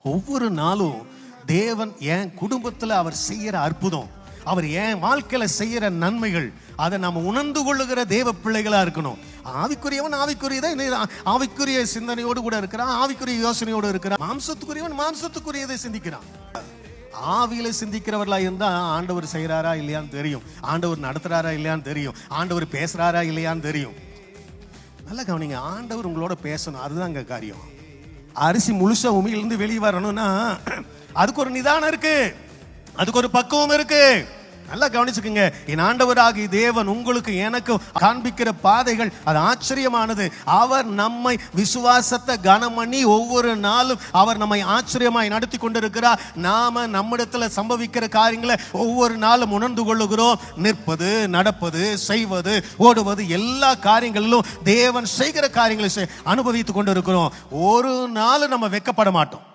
ஒவ்வொரு நாளும் தேவன் என் குடும்பத்துல அவர் செய்யற அற்புதம், அவர் என் வாழ்க்கையில செய்யற நன்மைகள், அதை நம்ம உணர்ந்து கொள்ளுகிற தேவ பிள்ளைகளா இருக்கணும். ஆவிக்குரியவன் ஆவிக்குரிய சிந்தனையோடு கூட இருக்கிறான், ஆவிக்குரிய யோசனையோடு இருக்கிறான். மாம்சத்துக்குரியவன் மாம்சத்துக்குரியதை சிந்திக்கிறான். ஆவியில சிந்திக்கிறவர்களா இருந்தா ஆண்டவர் செய்யறாரா இல்லையான்னு தெரியும், ஆண்டவர் நடத்துறாரா இல்லையான்னு தெரியும், ஆண்டவர் பேசுறாரா இல்லையான்னு தெரியும். நல்லா கவனிங்க, ஆண்டவர் உங்களோட பேசணும், அதுதான் அங்க காரியம். அரிசி முழுசா உமியிலிருந்து வெளியே வரணும்னா அதுக்கு ஒரு நிதானம் இருக்கு, அதுக்கு ஒரு பக்குவம் இருக்கு. நல்லா கவனிச்சுக்குங்க. என் ஆண்டவராகிய தேவன் உங்களுக்கு எனக்கு காண்பிக்கிற பாதைகள் அது ஆச்சரியமானது. அவர் நம்மை விசுவாசத்தை கனம் பண்ணி ஒவ்வொரு நாளும் அவர் நம்மை ஆச்சரியமாய் நடத்தி கொண்டிருக்கிறார். நாம நம்மிடத்துல சம்பவிக்கிற காரியங்களை ஒவ்வொரு நாளும் உணர்ந்து கொள்ளுகிறோம். நிற்பது, நடப்பது, செய்வது, ஓடுவது, எல்லா காரியங்களிலும் தேவன் செய்கிற காரியங்களை அனுபவித்துக் கொண்டிருக்கிறோம். ஒரு நாள் நம்ம வெட்கப்பட மாட்டோம்.